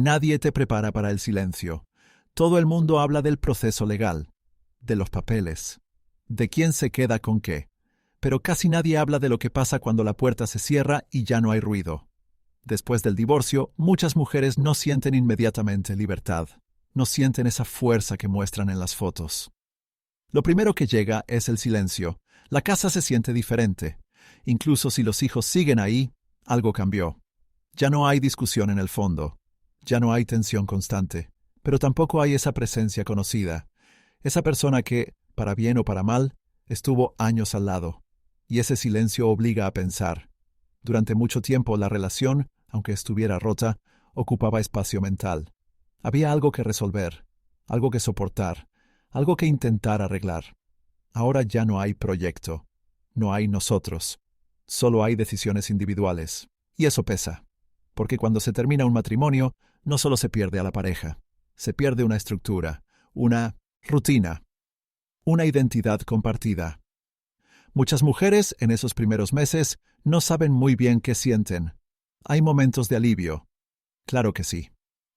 Nadie te prepara para el silencio. Todo el mundo habla del proceso legal, de los papeles, de quién se queda con qué, pero casi nadie habla de lo que pasa cuando la puerta se cierra y ya no hay ruido. Después del divorcio, muchas mujeres no sienten inmediatamente libertad, no sienten esa fuerza que muestran en las fotos. Lo primero que llega es el silencio. La casa se siente diferente. Incluso si los hijos siguen ahí, algo cambió. Ya no hay discusión en el fondo. Ya no hay tensión constante. Pero tampoco hay esa presencia conocida. Esa persona que, para bien o para mal, estuvo años al lado. Y ese silencio obliga a pensar. Durante mucho tiempo la relación, aunque estuviera rota, ocupaba espacio mental. Había algo que resolver, algo que soportar, algo que intentar arreglar. Ahora ya no hay proyecto, no hay nosotros, solo hay decisiones individuales. Y eso pesa, porque cuando se termina un matrimonio, no solo se pierde a la pareja, se pierde una estructura, una rutina, una identidad compartida. Muchas mujeres, en esos primeros meses, no saben muy bien qué sienten. Hay momentos de alivio. Claro que sí.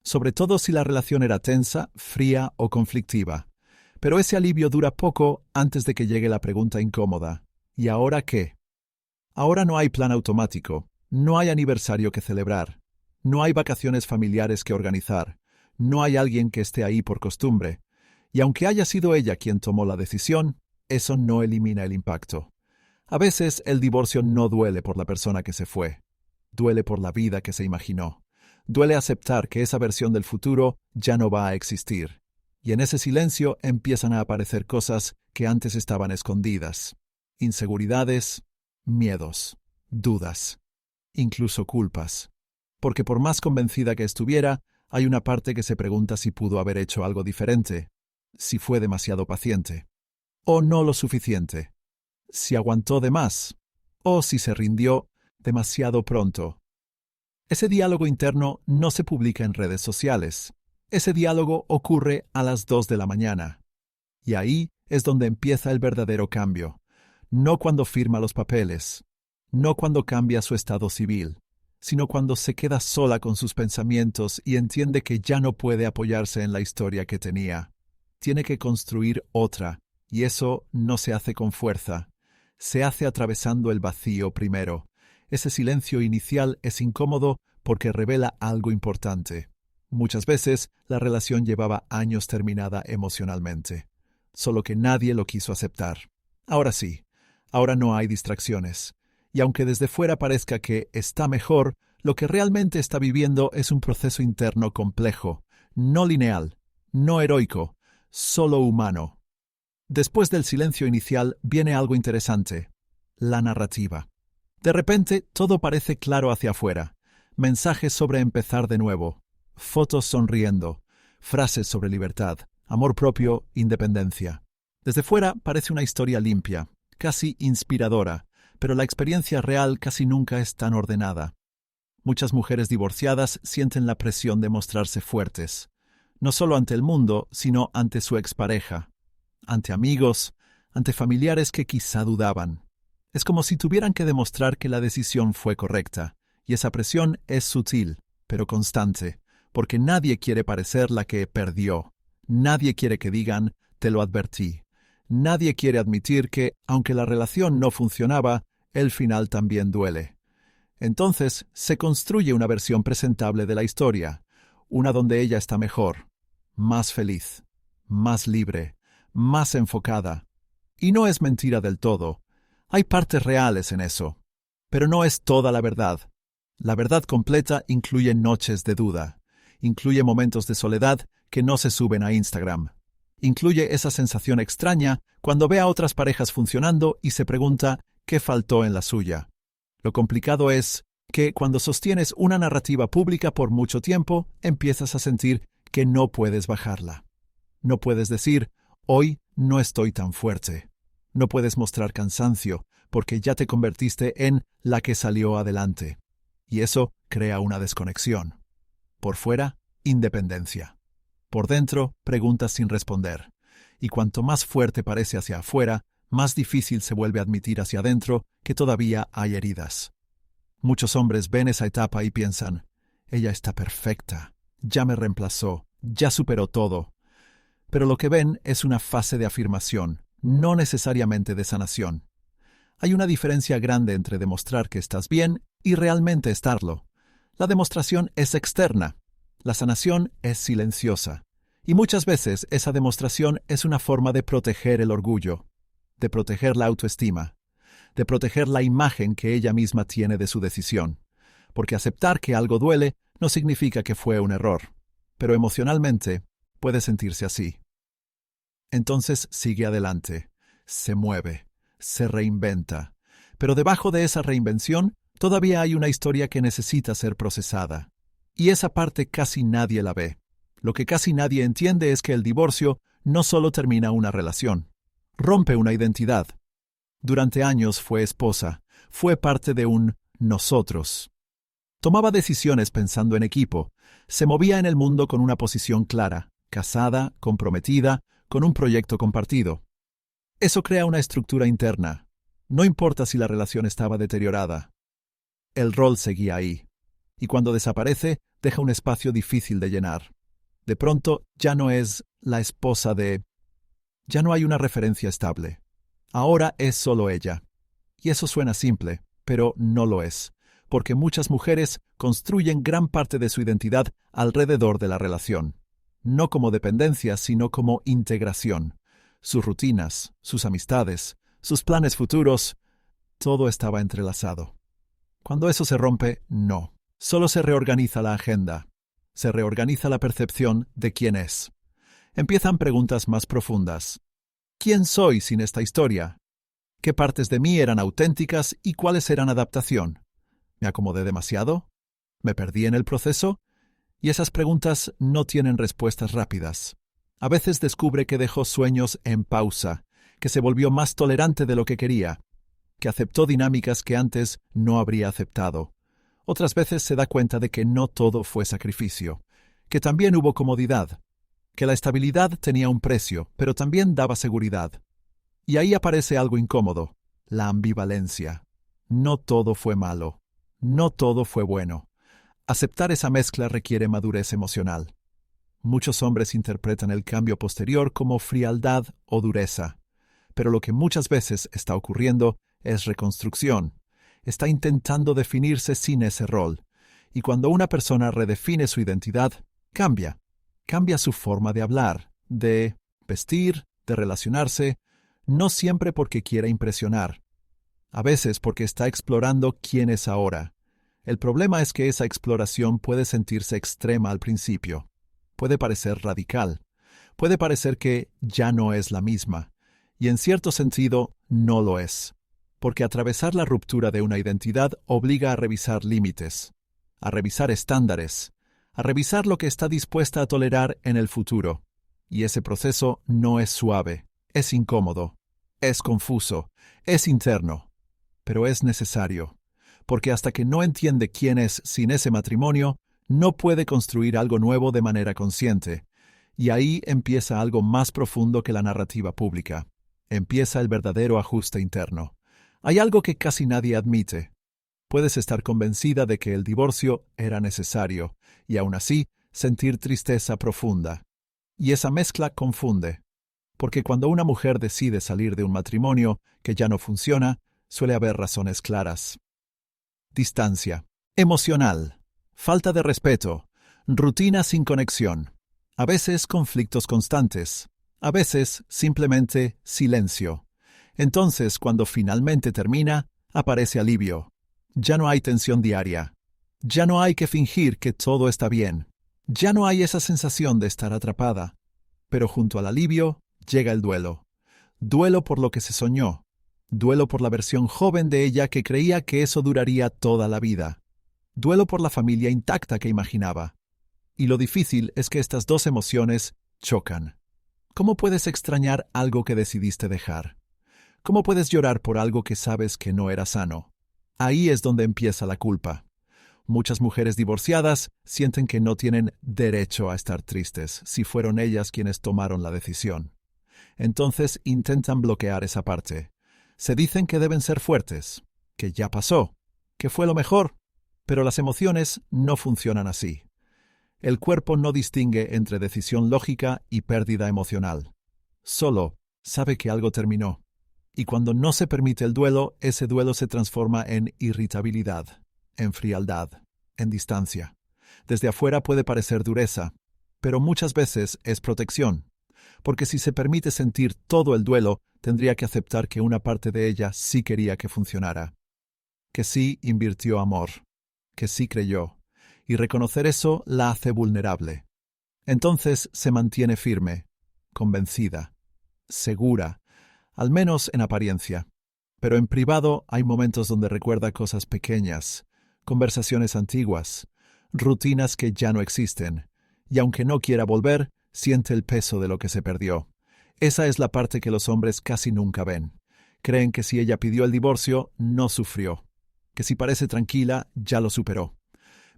Sobre todo si la relación era tensa, fría o conflictiva. Pero ese alivio dura poco antes de que llegue la pregunta incómoda. ¿Y ahora qué? Ahora no hay plan automático, no hay aniversario que celebrar, no hay vacaciones familiares que organizar, no hay alguien que esté ahí por costumbre. Y aunque haya sido ella quien tomó la decisión, eso no elimina el impacto. A veces el divorcio no duele por la persona que se fue, duele por la vida que se imaginó. Duele aceptar que esa versión del futuro ya no va a existir. Y en ese silencio empiezan a aparecer cosas que antes estaban escondidas. Inseguridades, miedos, dudas, incluso culpas. Porque por más convencida que estuviera, hay una parte que se pregunta si pudo haber hecho algo diferente, si fue demasiado paciente, o no lo suficiente, si aguantó de más, o si se rindió demasiado pronto. Ese diálogo interno no se publica en redes sociales. Ese diálogo ocurre a las 2 de la mañana. Y ahí es donde empieza el verdadero cambio. No cuando firma los papeles, no cuando cambia su estado civil, sino cuando se queda sola con sus pensamientos y entiende que ya no puede apoyarse en la historia que tenía. Tiene que construir otra, y eso no se hace con fuerza. Se hace atravesando el vacío primero. Ese silencio inicial es incómodo porque revela algo importante. Muchas veces la relación llevaba años terminada emocionalmente, solo que nadie lo quiso aceptar. Ahora sí, ahora no hay distracciones. Y aunque desde fuera parezca que está mejor, lo que realmente está viviendo es un proceso interno complejo, no lineal, no heroico, solo humano. Después del silencio inicial viene algo interesante: la narrativa. De repente, todo parece claro hacia afuera. Mensajes sobre empezar de nuevo, fotos sonriendo, frases sobre libertad, amor propio, independencia. Desde fuera parece una historia limpia, casi inspiradora, pero la experiencia real casi nunca es tan ordenada. Muchas mujeres divorciadas sienten la presión de mostrarse fuertes, no solo ante el mundo, sino ante su expareja, ante amigos, ante familiares que quizá dudaban. Es como si tuvieran que demostrar que la decisión fue correcta, y esa presión es sutil, pero constante, porque nadie quiere parecer la que perdió. Nadie quiere que digan, te lo advertí. Nadie quiere admitir que, aunque la relación no funcionaba, el final también duele. Entonces, se construye una versión presentable de la historia, una donde ella está mejor, más feliz, más libre, más enfocada. Y no es mentira del todo. Hay partes reales en eso, pero no es toda la verdad. La verdad completa incluye noches de duda, incluye momentos de soledad que no se suben a Instagram, incluye esa sensación extraña cuando ve a otras parejas funcionando y se pregunta qué faltó en la suya. Lo complicado es que cuando sostienes una narrativa pública por mucho tiempo, empiezas a sentir que no puedes bajarla. No puedes decir, hoy no estoy tan fuerte. No puedes mostrar cansancio, porque ya te convertiste en la que salió adelante. Y eso crea una desconexión. Por fuera, independencia. Por dentro, preguntas sin responder. Y cuanto más fuerte parece hacia afuera, más difícil se vuelve admitir hacia adentro que todavía hay heridas. Muchos hombres ven esa etapa y piensan, ella está perfecta, ya me reemplazó, ya superó todo. Pero lo que ven es una fase de afirmación, no necesariamente de sanación. Hay una diferencia grande entre demostrar que estás bien y realmente estarlo. La demostración es externa, la sanación es silenciosa. Y muchas veces esa demostración es una forma de proteger el orgullo, de proteger la autoestima, de proteger la imagen que ella misma tiene de su decisión. Porque aceptar que algo duele no significa que fue un error, pero emocionalmente puede sentirse así. Entonces sigue adelante, se mueve, se reinventa. Pero debajo de esa reinvención todavía hay una historia que necesita ser procesada. Y esa parte casi nadie la ve. Lo que casi nadie entiende es que el divorcio no solo termina una relación, rompe una identidad. Durante años fue esposa, fue parte de un nosotros. Tomaba decisiones pensando en equipo, se movía en el mundo con una posición clara, casada, comprometida, con un proyecto compartido. Eso crea una estructura interna. No importa si la relación estaba deteriorada. El rol seguía ahí. Y cuando desaparece, deja un espacio difícil de llenar. De pronto, ya no es la esposa de... Ya no hay una referencia estable. Ahora es solo ella. Y eso suena simple, pero no lo es, porque muchas mujeres construyen gran parte de su identidad alrededor de la relación. No como dependencia, sino como integración. Sus rutinas, sus amistades, sus planes futuros, todo estaba entrelazado. Cuando eso se rompe, no. Solo se reorganiza la agenda. Se reorganiza la percepción de quién es. Empiezan preguntas más profundas. ¿Quién soy sin esta historia? ¿Qué partes de mí eran auténticas y cuáles eran adaptación? ¿Me acomodé demasiado? ¿Me perdí en el proceso? Y esas preguntas no tienen respuestas rápidas. A veces descubre que dejó sueños en pausa, que se volvió más tolerante de lo que quería, que aceptó dinámicas que antes no habría aceptado. Otras veces se da cuenta de que no todo fue sacrificio, que también hubo comodidad, que la estabilidad tenía un precio, pero también daba seguridad. Y ahí aparece algo incómodo, la ambivalencia. No todo fue malo, no todo fue bueno. Aceptar esa mezcla requiere madurez emocional. Muchos hombres interpretan el cambio posterior como frialdad o dureza, pero lo que muchas veces está ocurriendo es reconstrucción. Está intentando definirse sin ese rol, y cuando una persona redefine su identidad, cambia. Cambia su forma de hablar, de vestir, de relacionarse, no siempre porque quiera impresionar. A veces porque está explorando quién es ahora. El problema es que esa exploración puede sentirse extrema al principio. Puede parecer radical. Puede parecer que ya no es la misma. Y en cierto sentido, no lo es. Porque atravesar la ruptura de una identidad obliga a revisar límites, a revisar estándares, a revisar lo que está dispuesta a tolerar en el futuro. Y ese proceso no es suave, es incómodo, es confuso, es interno. Pero es necesario. Porque hasta que no entiende quién es sin ese matrimonio, no puede construir algo nuevo de manera consciente. Y ahí empieza algo más profundo que la narrativa pública. Empieza el verdadero ajuste interno. Hay algo que casi nadie admite. Puedes estar convencida de que el divorcio era necesario, y aún así sentir tristeza profunda. Y esa mezcla confunde. Porque cuando una mujer decide salir de un matrimonio que ya no funciona, suele haber razones claras. Distancia emocional, falta de respeto, rutina sin conexión, a veces conflictos constantes, a veces simplemente silencio. Entonces, cuando finalmente termina, aparece alivio. Ya no hay tensión diaria. Ya no hay que fingir que todo está bien. Ya no hay esa sensación de estar atrapada. Pero junto al alivio llega el duelo. Duelo por lo que se soñó. Duelo por la versión joven de ella que creía que eso duraría toda la vida. Duelo por la familia intacta que imaginaba. Y lo difícil es que estas dos emociones chocan. ¿Cómo puedes extrañar algo que decidiste dejar? ¿Cómo puedes llorar por algo que sabes que no era sano? Ahí es donde empieza la culpa. Muchas mujeres divorciadas sienten que no tienen derecho a estar tristes si fueron ellas quienes tomaron la decisión. Entonces intentan bloquear esa parte. Se dicen que deben ser fuertes, que ya pasó, que fue lo mejor, pero las emociones no funcionan así. El cuerpo no distingue entre decisión lógica y pérdida emocional. Solo sabe que algo terminó. Y cuando no se permite el duelo, ese duelo se transforma en irritabilidad, en frialdad, en distancia. Desde afuera puede parecer dureza, pero muchas veces es protección. Porque si se permite sentir todo el duelo, tendría que aceptar que una parte de ella sí quería que funcionara. Que sí invirtió amor. Que sí creyó. Y reconocer eso la hace vulnerable. Entonces se mantiene firme, convencida, segura, al menos en apariencia. Pero en privado hay momentos donde recuerda cosas pequeñas, conversaciones antiguas, rutinas que ya no existen, y aunque no quiera volver, siente el peso de lo que se perdió. Esa es la parte que los hombres casi nunca ven. Creen que si ella pidió el divorcio, no sufrió, que si parece tranquila, ya lo superó.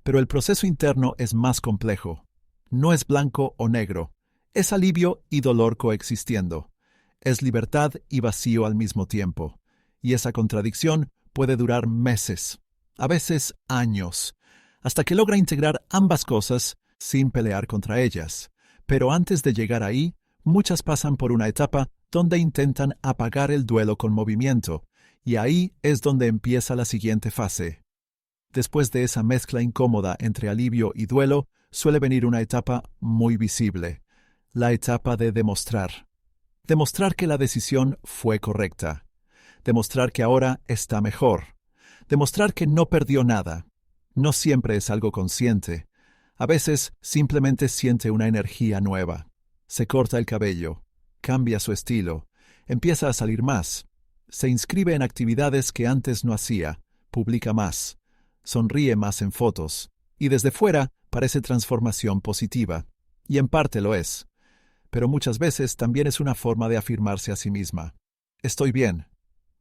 Pero el proceso interno es más complejo. No es blanco o negro, es alivio y dolor coexistiendo. Es libertad y vacío al mismo tiempo. Y esa contradicción puede durar meses, a veces años, hasta que logra integrar ambas cosas sin pelear contra ellas. Pero antes de llegar ahí, muchas pasan por una etapa donde intentan apagar el duelo con movimiento, y ahí es donde empieza la siguiente fase. Después de esa mezcla incómoda entre alivio y duelo, suele venir una etapa muy visible, la etapa de demostrar. Demostrar que la decisión fue correcta. Demostrar que ahora está mejor. Demostrar que no perdió nada. No siempre es algo consciente. A veces simplemente siente una energía nueva. Se corta el cabello. Cambia su estilo. Empieza a salir más. Se inscribe en actividades que antes no hacía. Publica más. Sonríe más en fotos. Y desde fuera parece transformación positiva. Y en parte lo es. Pero muchas veces también es una forma de afirmarse a sí misma. Estoy bien.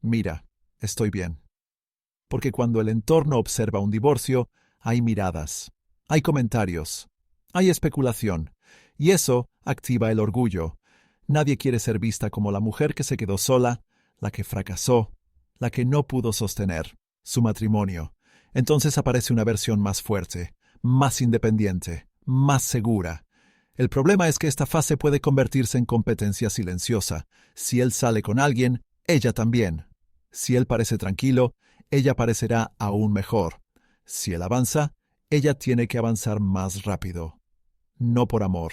Mira, estoy bien. Porque cuando el entorno observa un divorcio, hay miradas, hay comentarios, hay especulación, y eso activa el orgullo. Nadie quiere ser vista como la mujer que se quedó sola, la que fracasó, la que no pudo sostener su matrimonio. Entonces aparece una versión más fuerte, más independiente, más segura. El problema es que esta fase puede convertirse en competencia silenciosa. Si él sale con alguien, ella también. Si él parece tranquilo, ella parecerá aún mejor. Si él avanza, ella tiene que avanzar más rápido. No por amor,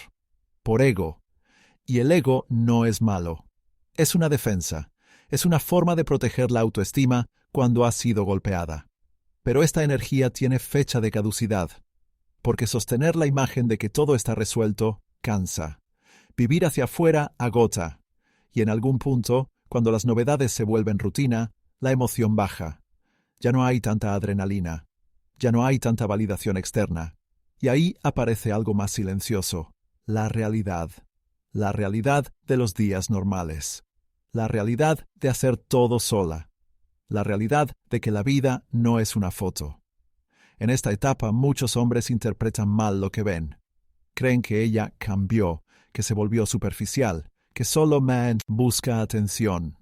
por ego. Y el ego no es malo. Es una defensa. Es una forma de proteger la autoestima cuando ha sido golpeada. Pero esta energía tiene fecha de caducidad. Porque sostener la imagen de que todo está resuelto cansa. Vivir hacia afuera agota. Y en algún punto, cuando las novedades se vuelven rutina, la emoción baja. Ya no hay tanta adrenalina. Ya no hay tanta validación externa. Y ahí aparece algo más silencioso. La realidad. La realidad de los días normales. La realidad de hacer todo sola. La realidad de que la vida no es una foto. En esta etapa muchos hombres interpretan mal lo que ven. Creen que ella cambió, que se volvió superficial, que solo busca atención.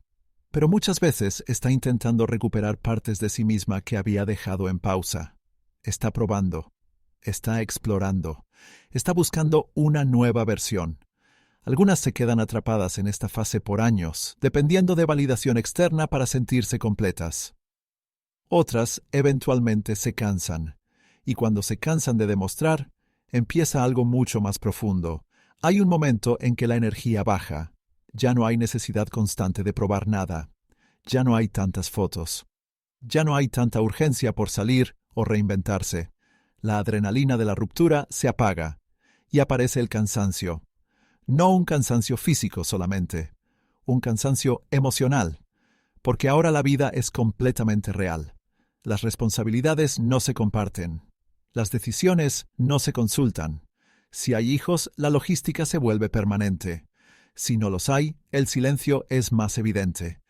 Pero muchas veces está intentando recuperar partes de sí misma que había dejado en pausa. Está probando, está explorando, está buscando una nueva versión. Algunas se quedan atrapadas en esta fase por años, dependiendo de validación externa para sentirse completas. Otras eventualmente se cansan, y cuando se cansan de demostrar, empieza algo mucho más profundo. Hay un momento en que la energía baja. Ya no hay necesidad constante de probar nada. Ya no hay tantas fotos. Ya no hay tanta urgencia por salir o reinventarse. La adrenalina de la ruptura se apaga, y aparece el cansancio. No un cansancio físico solamente, un cansancio emocional, porque ahora la vida es completamente real. Las responsabilidades no se comparten. Las decisiones no se consultan. Si hay hijos, la logística se vuelve permanente. Si no los hay, el silencio es más evidente.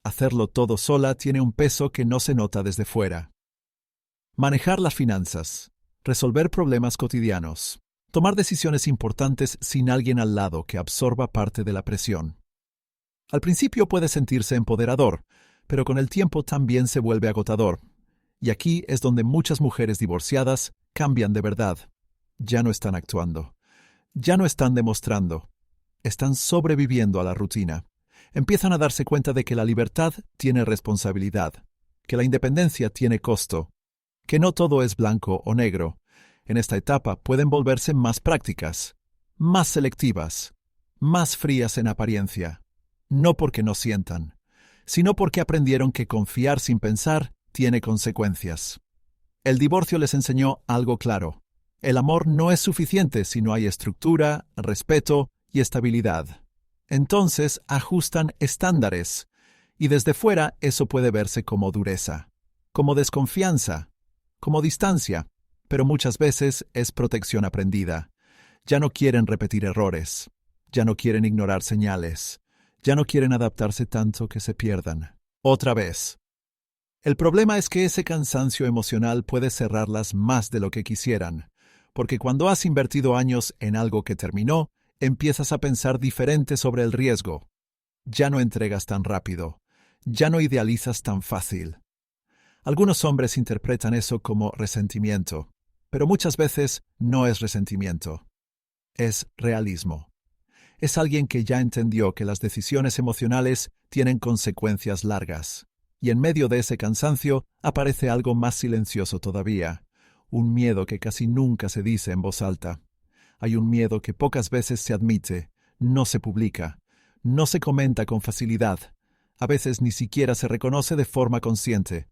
Hacerlo todo sola tiene un peso que no se nota desde fuera. Manejar las finanzas. Resolver problemas cotidianos. Tomar decisiones importantes sin alguien al lado que absorba parte de la presión. Al principio puede sentirse empoderador, pero con el tiempo también se vuelve agotador. Y aquí es donde muchas mujeres divorciadas cambian de verdad. Ya no están actuando. Ya no están demostrando. Están sobreviviendo a la rutina. Empiezan a darse cuenta de que la libertad tiene responsabilidad, que la independencia tiene costo, que no todo es blanco o negro. En esta etapa pueden volverse más prácticas, más selectivas, más frías en apariencia, no porque no sientan, sino porque aprendieron que confiar sin pensar tiene consecuencias. El divorcio les enseñó algo claro. El amor no es suficiente si no hay estructura, respeto y estabilidad. Entonces ajustan estándares, y desde fuera eso puede verse como dureza, como desconfianza, como distancia, pero muchas veces es protección aprendida. Ya no quieren repetir errores, ya no quieren ignorar señales, ya no quieren adaptarse tanto que se pierdan. Otra vez. El problema es que ese cansancio emocional puede cerrarlas más de lo que quisieran, porque cuando has invertido años en algo que terminó, empiezas a pensar diferente sobre el riesgo. Ya no entregas tan rápido, ya no idealizas tan fácil. Algunos hombres interpretan eso como resentimiento, pero muchas veces no es resentimiento, es realismo. Es alguien que ya entendió que las decisiones emocionales tienen consecuencias largas, y en medio de ese cansancio aparece algo más silencioso todavía, un miedo que casi nunca se dice en voz alta. Hay un miedo que pocas veces se admite, no se publica, no se comenta con facilidad, a veces ni siquiera se reconoce de forma consciente.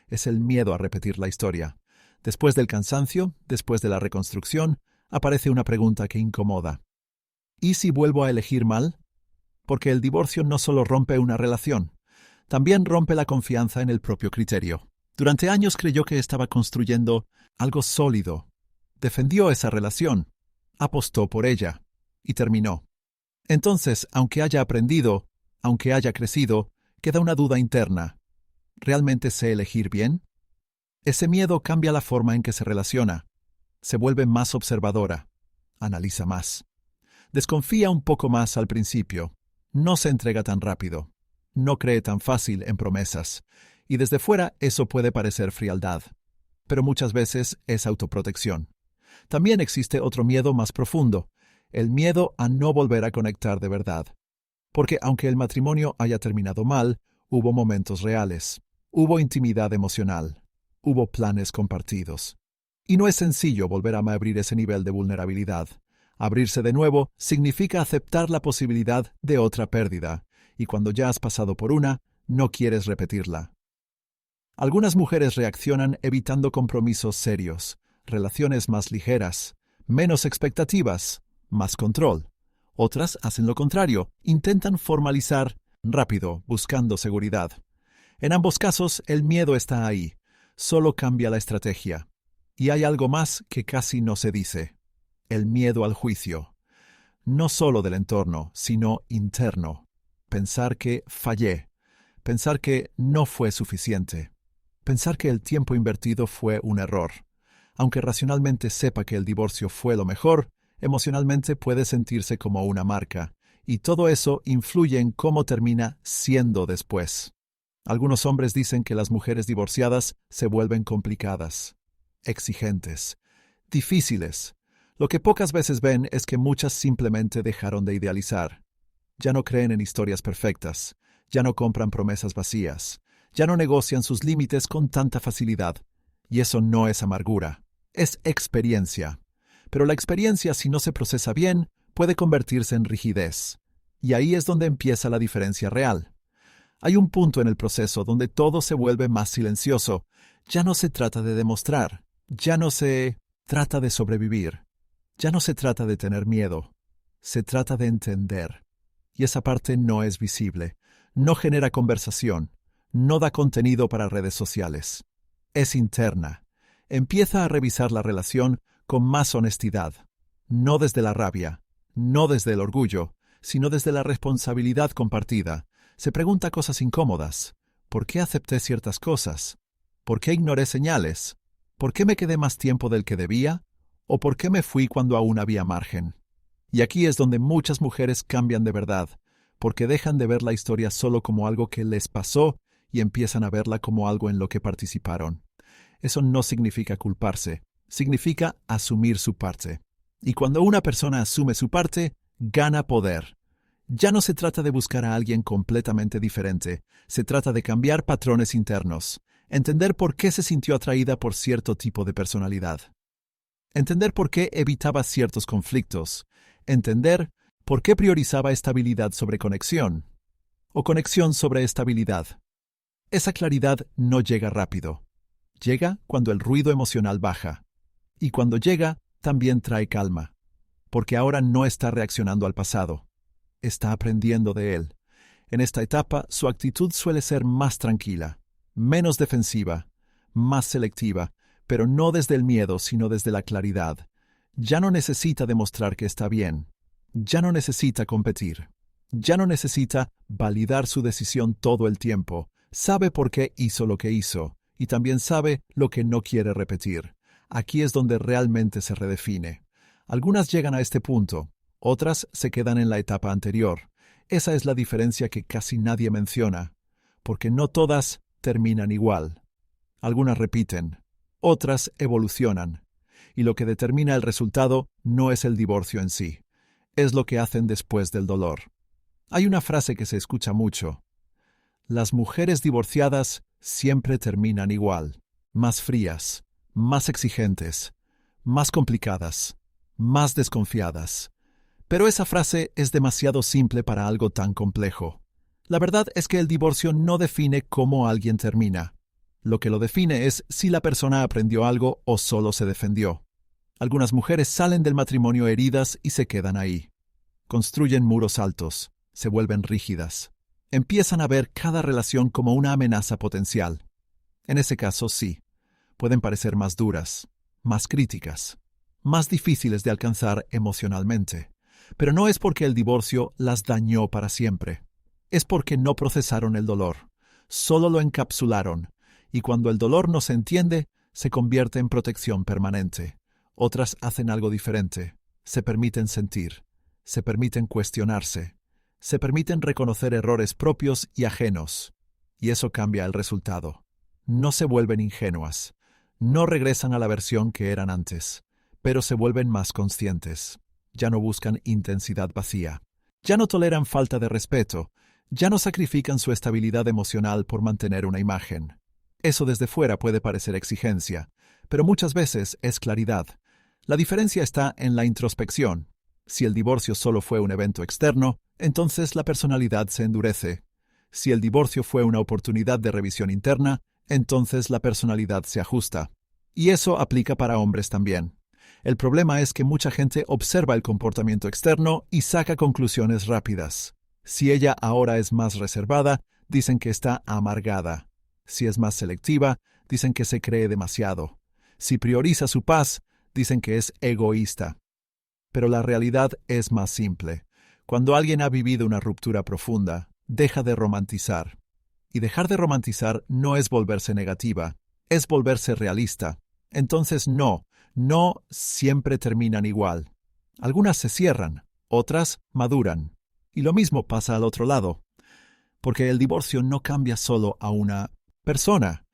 Es el miedo a repetir la historia. Después del cansancio, después de la reconstrucción, aparece una pregunta que incomoda. ¿Y si vuelvo a elegir mal? Porque el divorcio no solo rompe una relación, también rompe la confianza en el propio criterio. Durante años creyó que estaba construyendo algo sólido. Defendió esa relación, apostó por ella, y terminó. Entonces, aunque haya aprendido, aunque haya crecido, queda una duda interna. ¿Realmente sé elegir bien? Ese miedo cambia la forma en que se relaciona. Se vuelve más observadora. Analiza más. Desconfía un poco más al principio. No se entrega tan rápido. No cree tan fácil en promesas. Y desde fuera eso puede parecer frialdad. Pero muchas veces es autoprotección. También existe otro miedo más profundo. El miedo a no volver a conectar de verdad. Porque aunque el matrimonio haya terminado mal, hubo momentos reales. Hubo intimidad emocional. Hubo planes compartidos. Y no es sencillo volver a abrir ese nivel de vulnerabilidad. Abrirse de nuevo significa aceptar la posibilidad de otra pérdida, y cuando ya has pasado por una, no quieres repetirla. Algunas mujeres reaccionan evitando compromisos serios, relaciones más ligeras, menos expectativas, más control. Otras hacen lo contrario, intentan formalizar rápido, buscando seguridad. En ambos casos, el miedo está ahí, solo cambia la estrategia. Y hay algo más que casi no se dice: el miedo al juicio. No solo del entorno, sino interno. Pensar que fallé, pensar que no fue suficiente, pensar que el tiempo invertido fue un error. Aunque racionalmente sepa que el divorcio fue lo mejor, emocionalmente puede sentirse como una marca, y todo eso influye en cómo termina siendo después. Algunos hombres dicen que las mujeres divorciadas se vuelven complicadas, exigentes, difíciles. Lo que pocas veces ven es que muchas simplemente dejaron de idealizar. Ya no creen en historias perfectas, ya no compran promesas vacías, ya no negocian sus límites con tanta facilidad. Y eso no es amargura, es experiencia. Pero la experiencia, si no se procesa bien, puede convertirse en rigidez. Y ahí es donde empieza la diferencia real. Hay un punto en el proceso donde todo se vuelve más silencioso. Ya no se trata de demostrar, ya no se trata de sobrevivir, ya no se trata de tener miedo, se trata de entender. Y esa parte no es visible, no genera conversación, no da contenido para redes sociales. Es interna. Empieza a revisar la relación con más honestidad, no desde la rabia, no desde el orgullo, sino desde la responsabilidad compartida. Se pregunta cosas incómodas. ¿Por qué acepté ciertas cosas? ¿Por qué ignoré señales? ¿Por qué me quedé más tiempo del que debía? ¿O por qué me fui cuando aún había margen? Y aquí es donde muchas mujeres cambian de verdad, porque dejan de ver la historia solo como algo que les pasó y empiezan a verla como algo en lo que participaron. Eso no significa culparse, significa asumir su parte. Y cuando una persona asume su parte, gana poder. Ya no se trata de buscar a alguien completamente diferente, se trata de cambiar patrones internos, entender por qué se sintió atraída por cierto tipo de personalidad, entender por qué evitaba ciertos conflictos, entender por qué priorizaba estabilidad sobre conexión, o conexión sobre estabilidad. Esa claridad no llega rápido. Llega cuando el ruido emocional baja. Y cuando llega, también trae calma, porque ahora no está reaccionando al pasado. Está aprendiendo de él. En esta etapa, su actitud suele ser más tranquila, menos defensiva, más selectiva, pero no desde el miedo, sino desde la claridad. Ya no necesita demostrar que está bien. Ya no necesita competir. Ya no necesita validar su decisión todo el tiempo. Sabe por qué hizo lo que hizo, y también sabe lo que no quiere repetir. Aquí es donde realmente se redefine. Algunas llegan a este punto. Otras se quedan en la etapa anterior. Esa es la diferencia que casi nadie menciona, porque no todas terminan igual. Algunas repiten, otras evolucionan, y lo que determina el resultado no es el divorcio en sí, es lo que hacen después del dolor. Hay una frase que se escucha mucho. Las mujeres divorciadas siempre terminan igual, más frías, más exigentes, más complicadas, más desconfiadas. Pero esa frase es demasiado simple para algo tan complejo. La verdad es que el divorcio no define cómo alguien termina. Lo que lo define es si la persona aprendió algo o solo se defendió. Algunas mujeres salen del matrimonio heridas y se quedan ahí. Construyen muros altos, se vuelven rígidas. Empiezan a ver cada relación como una amenaza potencial. En ese caso, sí, pueden parecer más duras, más críticas, más difíciles de alcanzar emocionalmente. Pero no es porque el divorcio las dañó para siempre. Es porque no procesaron el dolor. Solo lo encapsularon. Y cuando el dolor no se entiende, se convierte en protección permanente. Otras hacen algo diferente. Se permiten sentir. Se permiten cuestionarse. Se permiten reconocer errores propios y ajenos. Y eso cambia el resultado. No se vuelven ingenuas. No regresan a la versión que eran antes. Pero se vuelven más conscientes. Ya no buscan intensidad vacía. Ya no toleran falta de respeto. Ya no sacrifican su estabilidad emocional por mantener una imagen. Eso desde fuera puede parecer exigencia, pero muchas veces es claridad. La diferencia está en la introspección. Si el divorcio solo fue un evento externo, entonces la personalidad se endurece. Si el divorcio fue una oportunidad de revisión interna, entonces la personalidad se ajusta. Y eso aplica para hombres también. El problema es que mucha gente observa el comportamiento externo y saca conclusiones rápidas. Si ella ahora es más reservada, dicen que está amargada. Si es más selectiva, dicen que se cree demasiado. Si prioriza su paz, dicen que es egoísta. Pero la realidad es más simple. Cuando alguien ha vivido una ruptura profunda, deja de romantizar. Y dejar de romantizar no es volverse negativa, es volverse realista. Entonces no siempre terminan igual. Algunas se cierran, otras maduran. Y lo mismo pasa al otro lado. Porque el divorcio no cambia solo a una persona,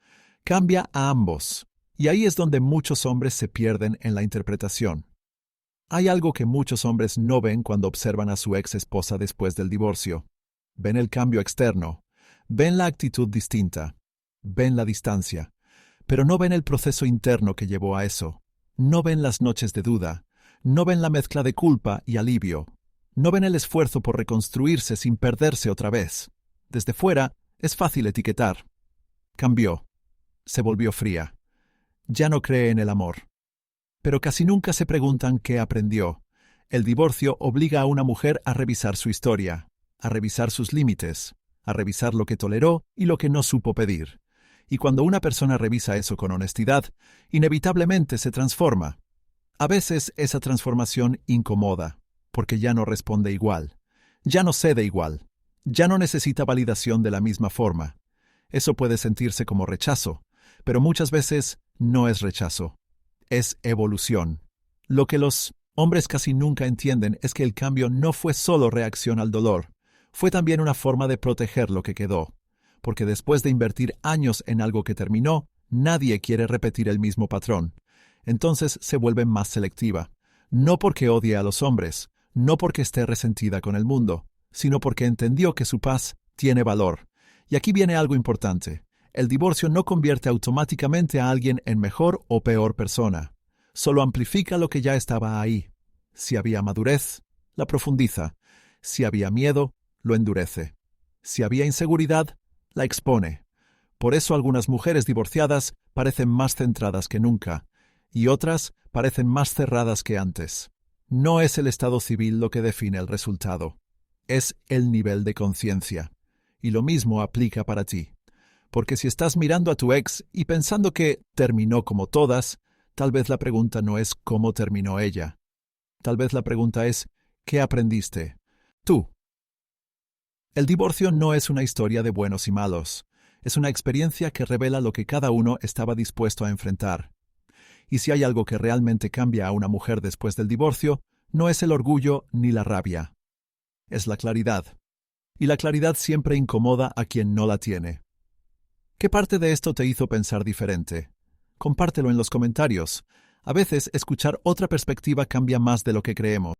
cambia a ambos. Y ahí es donde muchos hombres se pierden en la interpretación. Hay algo que muchos hombres no ven cuando observan a su ex esposa después del divorcio. Ven el cambio externo, ven la actitud distinta, ven la distancia, pero no ven el proceso interno que llevó a eso. No ven las noches de duda, no ven la mezcla de culpa y alivio, no ven el esfuerzo por reconstruirse sin perderse otra vez. Desde fuera es fácil etiquetar. Cambió, se volvió fría, ya no cree en el amor. Pero casi nunca se preguntan qué aprendió. El divorcio obliga a una mujer a revisar su historia, a revisar sus límites, a revisar lo que toleró y lo que no supo pedir. Y cuando una persona revisa eso con honestidad, inevitablemente se transforma. A veces esa transformación incomoda, porque ya no responde igual, ya no cede igual, ya no necesita validación de la misma forma. Eso puede sentirse como rechazo, pero muchas veces no es rechazo, es evolución. Lo que los hombres casi nunca entienden es que el cambio no fue solo reacción al dolor, fue también una forma de proteger lo que quedó. Porque después de invertir años en algo que terminó, nadie quiere repetir el mismo patrón. Entonces se vuelve más selectiva. No porque odie a los hombres, no porque esté resentida con el mundo, sino porque entendió que su paz tiene valor. Y aquí viene algo importante. El divorcio no convierte automáticamente a alguien en mejor o peor persona. Solo amplifica lo que ya estaba ahí. Si había madurez, la profundiza. Si había miedo, lo endurece. Si había inseguridad, la expone. Por eso algunas mujeres divorciadas parecen más centradas que nunca, y otras parecen más cerradas que antes. No es el estado civil lo que define el resultado. Es el nivel de conciencia. Y lo mismo aplica para ti. Porque si estás mirando a tu ex y pensando que terminó como todas, tal vez la pregunta no es cómo terminó ella. Tal vez la pregunta es ¿qué aprendiste? Tú. El divorcio no es una historia de buenos y malos. Es una experiencia que revela lo que cada uno estaba dispuesto a enfrentar. Y si hay algo que realmente cambia a una mujer después del divorcio, no es el orgullo ni la rabia. Es la claridad. Y la claridad siempre incomoda a quien no la tiene. ¿Qué parte de esto te hizo pensar diferente? Compártelo en los comentarios. A veces escuchar otra perspectiva cambia más de lo que creemos.